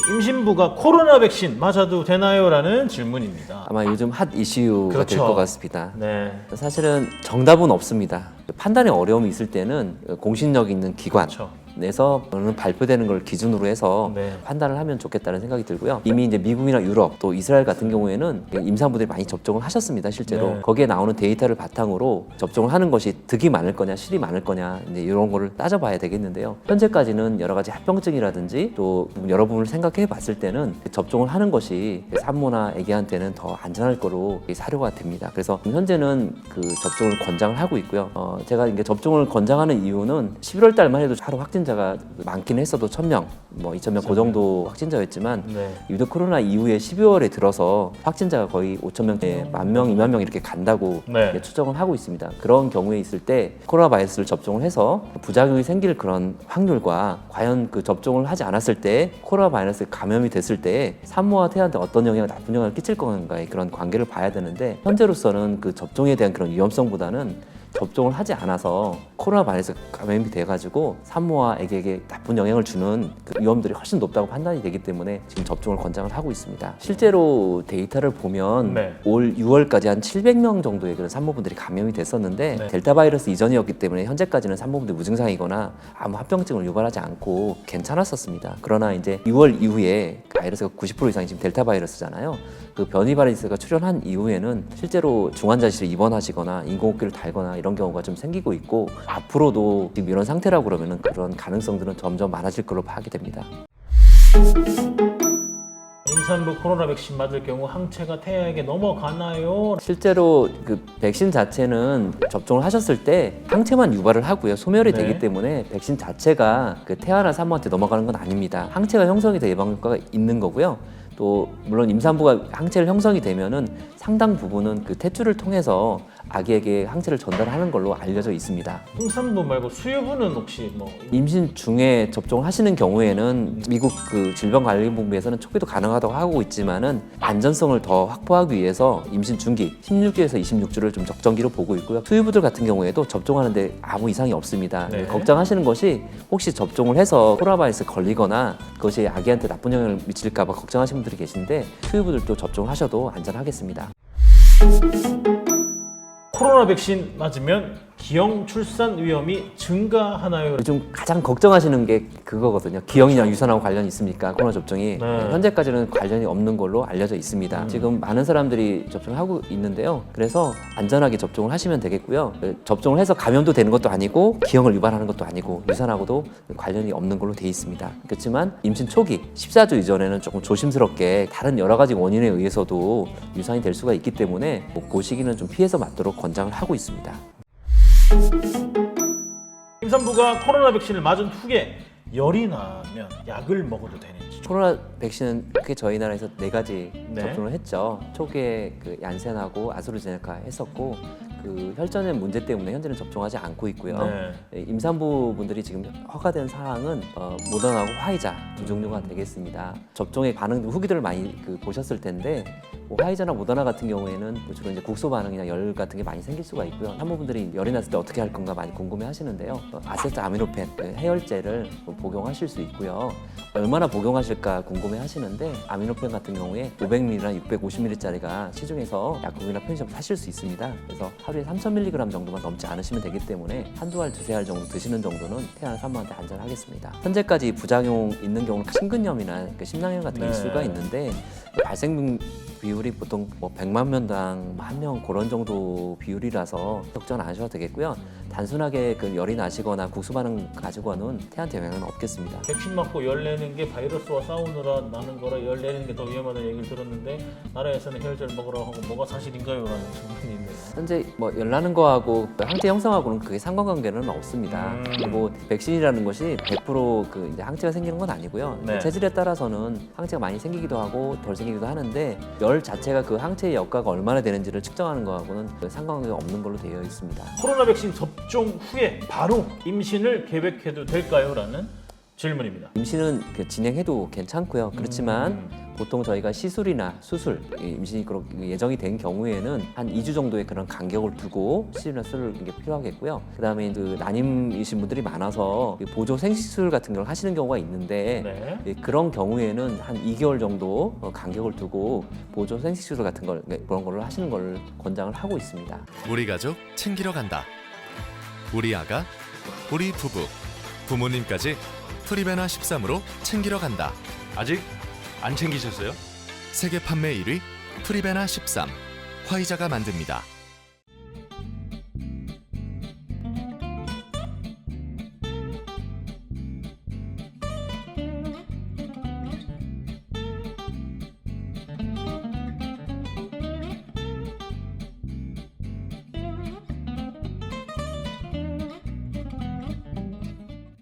임신부가 코로나 백신 맞아도 되나요? 라는 질문입니다. 아마 요즘 핫 이슈가 그렇죠. 될 것 같습니다. 네. 사실은 정답은 없습니다. 판단에 어려움이 있을 때는 공신력 있는 기관 그렇죠. 내서 발표되는 걸 기준으로 해서 네. 판단을 하면 좋겠다는 생각이 들고요. 이미 이제 미국이나 유럽 또 이스라엘 같은 경우에는 임산부들이 많이 접종을 하셨습니다. 실제로 네. 거기에 나오는 데이터를 바탕으로 접종을 하는 것이 득이 많을 거냐 실이 많을 거냐 이제 이런 거를 따져봐야 되겠는데요. 현재까지는 여러 가지 합병증이라든지 또 여러 부분을 생각해 봤을 때는 접종을 하는 것이 산모나 아기한테는 더 안전할 거로 사료가 됩니다. 그래서 현재는 그 접종을 권장을 하고 있고요. 제가 이제 접종을 권장하는 이유는 11월 달만 해도 하루 확진자가 많긴 했어도 1,000명, 뭐 2,000명 그 정도 확진자였지만 네. 유독 코로나 이후에 12월에 들어서 확진자가 거의 5,000명대 10,000명, 2만 명 이렇게 간다고 네. 추정을 하고 있습니다. 그런 경우에 있을 때 코로나 바이러스를 접종을 해서 부작용이 생길 그런 확률과 과연 그 접종을 하지 않았을 때 코로나 바이러스에 감염이 됐을 때 산모와 태아한테 어떤 영향, 나쁜 영향을 끼칠 건가의 그런 관계를 봐야 되는데 현재로서는 그 접종에 대한 그런 위험성보다는 접종을 하지 않아서 코로나 바이러스 감염이 돼가지고 산모와 아기에게 나쁜 영향을 주는 그 위험들이 훨씬 높다고 판단이 되기 때문에 지금 접종을 권장을 하고 있습니다. 실제로 데이터를 보면 네. 올 6월까지 한 700명 정도의 그런 산모분들이 감염이 됐었는데 네. 델타 바이러스 이전이었기 때문에 현재까지는 산모분들 무증상이거나 아무 합병증을 유발하지 않고 괜찮았었습니다. 그러나 이제 6월 이후에 바이러스가 90% 이상이 지금 델타 바이러스잖아요. 그 변이 바이러스가 출현한 이후에는 실제로 중환자실에 입원하시거나 인공호흡기를 달거나 이런 경우가 좀 생기고 있고 앞으로도 지금 이런 상태라고 그러면 그런 가능성들은 점점 많아질 걸로 파악이 됩니다. 임산부 코로나 백신 맞을 경우 항체가 태아에게 넘어가나요? 실제로 그 백신 자체는 접종을 하셨을 때 항체만 유발을 하고요. 소멸이 네. 되기 때문에 백신 자체가 그 태아나 산모한테 넘어가는 건 아닙니다. 항체가 형성이 돼 예방 효과가 있는 거고요. 또 물론 임산부가 항체를 형성이 되면은 상당 부분은 그 탯줄을 통해서 아기에게 항체를 전달하는 걸로 알려져 있습니다. 임산부 말고 수유부는 혹시 뭐 임신 중에 접종하시는 경우에는 미국 그 질병관리본부에서는 초기도 가능하다고 하고 있지만은 안전성을 더 확보하기 위해서 임신 중기 16주에서 26주를 좀 적정기로 보고 있고요. 수유부들 같은 경우에도 접종하는데 아무 이상이 없습니다. 네. 걱정하시는 것이 혹시 접종을 해서 코로나 바이러스 걸리거나 그것이 아기한테 나쁜 영향을 미칠까 봐 걱정하시는 분들이 계신데 수유부들도 접종을 하셔도 안전하겠습니다. 코로나 백신 맞으면 기형 출산 위험이 증가하나요? 요즘 가장 걱정하시는 게 그거거든요. 기형이나 유산하고 관련이 있습니까? 코로나 접종이. 네. 현재까지는 관련이 없는 걸로 알려져 있습니다. 지금 많은 사람들이 접종을 하고 있는데요. 그래서 안전하게 접종을 하시면 되겠고요. 접종을 해서 감염도 되는 것도 아니고 기형을 유발하는 것도 아니고 유산하고도 관련이 없는 걸로 돼 있습니다. 그렇지만 임신 초기 14주 이전에는 조금 조심스럽게 다른 여러 가지 원인에 의해서도 유산이 될 수가 있기 때문에 그 시기는 좀 피해서 맞도록 권장을 하고 있습니다. 임산부가 코로나 백신을 맞은 후에 열이 나면 약을 먹어도 되는지. 코로나 백신은 크게 저희 나라에서 4가지 네. 접종을 했죠. 초기에 그 얀센하고 아스트라제네카 했었고 그 혈전의 문제 때문에 현재는 접종하지 않고 있고요. 네. 임산부분들이 지금 허가된 사항은 모더나하고 화이자 두 종류가 되겠습니다. 접종의 반응 후기들을 많이 보셨을 텐데 뭐 화이자나 모더나 같은 경우에는 주로 이제 국소 반응이나 열 같은 게 많이 생길 수가 있고요. 산모분들이 열이 났을 때 어떻게 할 건가 많이 궁금해하시는데요. 아세트아미노펜 해열제를 복용하실 수 있고요. 얼마나 복용하실까 궁금해하시는데 아미노펜 같은 경우에 500ml나 650ml짜리가 시중에서 약국이나 편의점 사실 수 있습니다. 그래서 하루에 3000mg 정도만 넘지 않으시면 되기 때문에 한두 알, 두세 알 정도 드시는 정도는 태아나 산모한테 안전하겠습니다. 현재까지 부작용 있는 경우는 심근염이나 심낭염 같은 게 네. 있을 수가 있는데 발생 비율이 보통 뭐 100만 명당 1명 그런 정도 비율이라서 걱정 안 하셔도 되겠고요. 단순하게 그 열이 나시거나 국소 반응 가지고는 태아한테 영향은 없겠습니다. 백신 맞고 열 내는 게 바이러스와 싸우느라 나는 거라 열 내는 게 더 위험하다는 얘기를 들었는데 나라에서는 혈제를 먹으라고 하고 뭐가 사실인가요? 라는 질문이 있네요. 현재 뭐 열 나는 거하고 항체 형성하고는 그게 상관관계는 없습니다. 그리고 백신이라는 것이 100% 이제 항체가 생기는 건 아니고요. 네. 체질에 따라서는 항체가 많이 생기기도 하고 덜 생기기도 하는데 열 자체가 그 항체의 역가가 얼마나 되는지를 측정하는 거하고는 상관관계가 없는 걸로 되어 있습니다. 코로나 백신 접종 후에 바로 임신을 계획해도 될까요? 라는 질문입니다. 임신은 진행해도 괜찮고요. 그렇지만 보통 저희가 시술이나 수술, 임신이 그렇게 예정이 된 경우에는 한 2주 정도의 그런 간격을 두고 시술이나 수술을 이게 필요하겠고요. 그다음에 그 난임이신 분들이 많아서 보조 생식수술 같은 걸 하시는 경우가 있는데 네. 예, 그런 경우에는 한 2개월 정도 간격을 두고 보조 생식수술 같은 걸 그런 걸 하시는 걸 권장을 하고 있습니다. 우리 가족 챙기러 간다. 우리 아가, 우리 부부, 부모님까지 프리베나 13으로 챙기러 간다. 아직 안 챙기셨어요? 세계 판매 1위 프리베나 13. 화이자가 만듭니다.